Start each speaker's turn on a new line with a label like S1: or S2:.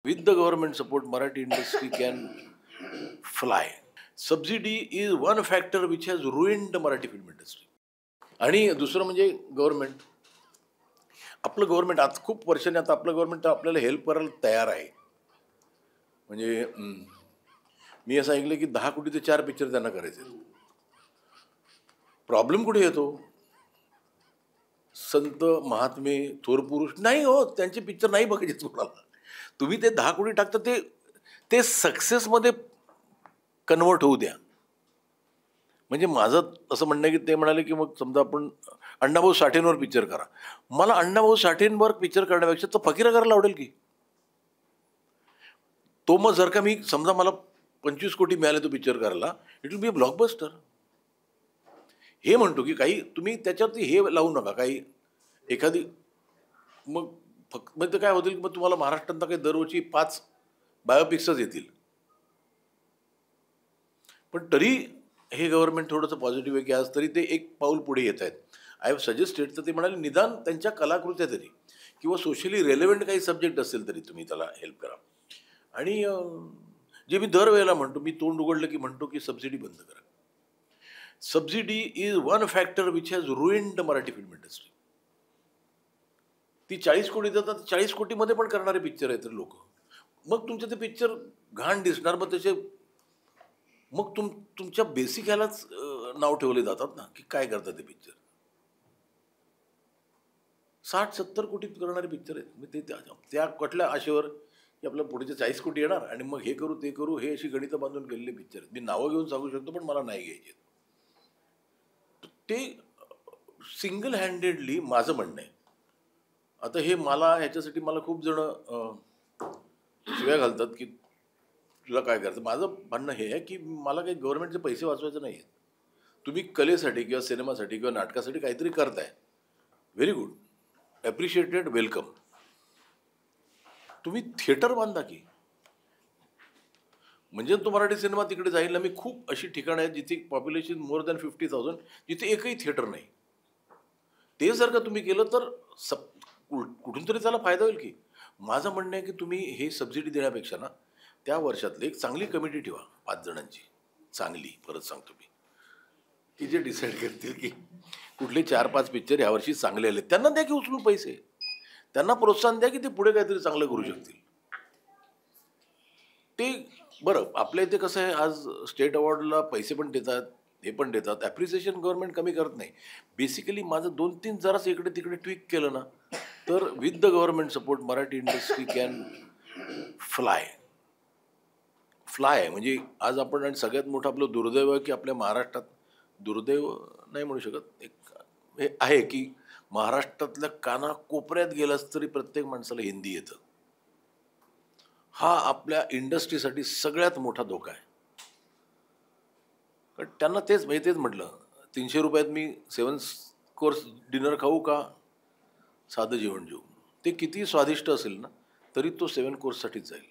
S1: With the government support, Marathi industry can fly. Subsidy is one factor which has ruined the Marathi film industry. आणि दुसरं म्हणजे government. आपलं government आता खूप वर्षांनी आता आपलं गव्हर्नमेंट आपल्याला हेल्प करायला तयार आहे. म्हणजे मी असं ऐकलं की 10 कोटी ते 4 पिक्चर त्यांना करायचे. प्रॉब्लेम कुठे येतो? संत महात्मे थोर पुरुष नाही हो, त्यांचे पिक्चर नाही बघायचे तुम्हाला. तुम्ही ते 10 कोटी टाकता ते ते सक्सेसमध्ये कन्वर्ट होऊ द्या. म्हणजे माझं असं म्हणणं आहे की ते म्हणाले की मग समजा आपण अण्णाभाऊ साठेंवर पिक्चर करा. मला अण्णाभाऊ साठेंवर पिक्चर करण्यापेक्षा तर फकीरा करायला आवडेल की. तो मग जर का मी समजा मला 25 कोटी मिळाले तो पिक्चर करायला, it will be a blockbuster. हे म्हणतो की काही तुम्ही त्याच्यावरती हे लावू नका काही एखादी मग फक्त म्हणजे काय होतील की मग तुम्हाला महाराष्ट्रात काही दरवर्षी 5 बायोपिक्सच येतील. पण तरी हे गव्हर्नमेंट थोडंसं पॉझिटिव्ह आहे की आज तरी ते एक पाऊल पुढे येत आहेत. आय हॅव सजेस्टेड तर ते म्हणाले निदान त्यांच्या कलाकृत्या तरी किंवा सोशली रेलेव्हंट काही सब्जेक्ट असेल तरी तुम्ही त्याला हेल्प करा. आणि जे मी दरवेळेला म्हणतो, मी तोंड उघडलं की म्हणतो की सबसिडी बंद करा. Subsidy is one factor which has ruined the Marathi film industry. ती 40 कोटी देतात, 40 कोटीमध्ये पण करणारे पिक्चर आहेत लोक. मग तुमचे ते पिक्चर घाण दिसणार. मग त्याचे मग तुमच्या बेसिक ह्यालाच नाव ठेवले जातात ना की काय करतात ते पिक्चर. 60-70 कोटीत करणारे पिक्चर आहेत. मग ते त्या कुठल्या आशेवर की आपल्या पुढचे 40 कोटी येणार आणि मग हे करू ते करू, हे अशी गणितं बांधून केलेले पिक्चर आहेत. मी नावं घेऊन सांगू शकतो पण मला नाही घ्यायचे. ते सिंगल हँडेडली माझं म्हणणं आहे. आता हे मला ह्याच्यासाठी मला खूप जण शिव्या घालतात की तुला काय करायचं. माझं म्हणणं हे आहे की मला काही गव्हर्नमेंटचे पैसे वाचवायचे नाही आहेत. तुम्ही कलेसाठी किंवा सिनेमासाठी किंवा नाटकासाठी काहीतरी करताय, व्हेरी गुड, ॲप्रिशिएटेड, वेलकम. तुम्ही थिएटर बांधा की. म्हणजे तो मराठी सिनेमा तिकडे जाईल ना. मी खूप अशी ठिकाणं आहेत जिथे पॉप्युलेशन मोर दॅन 50,000 जिथे एकही थिएटर नाही. ते जर का तुम्ही केलं तर कुठून तरी त्याला फायदा होईल की. माझं म्हणणं आहे की तुम्ही हे सबसिडी देण्यापेक्षा ना त्या वर्षातली एक चांगली कमिटी ठेवा 5 जणांची. चांगली, परत सांगतो मी, की जे डिसाईड करतील की कुठले 4-5 पिक्चर यावर्षी चांगले आले. त्यांना द्या की उचलून पैसे. त्यांना प्रोत्साहन द्या की ते पुढे काहीतरी चांगलं करू शकतील. ते बरं आपल्या इथे कसं आहे, आज स्टेट अवॉर्डला पैसे पण देतात, हे पण देतात. ॲप्रिसिएशन गव्हर्नमेंट कमी करत नाही. बेसिकली माझं 2-3 जरासं इकडे तिकडे ट्विक केलं ना तर with the government support Marathi industry can fly. Fly म्हणजे आज आपण आणि सगळ्यात मोठं आपलं दुर्दैव आहे की आपल्या महाराष्ट्रात, दुर्दैव नाही म्हणू शकत, एक हे आहे की महाराष्ट्रातल्या कानाकोपऱ्यात गेलास तरी प्रत्येक माणसाला हिंदी येतं. हा आपल्या इंडस्ट्रीसाठी सगळ्यात मोठा धोका आहे. कारण त्यांना तेच म्हणजे तेच म्हटलं, 300 रुपयात मी 7 कोर्स डिनर खाऊ का साधं जेवण जेवू. ते किती स्वादिष्ट असेल ना तरी तो 7 कोर्ससाठीच जाईल.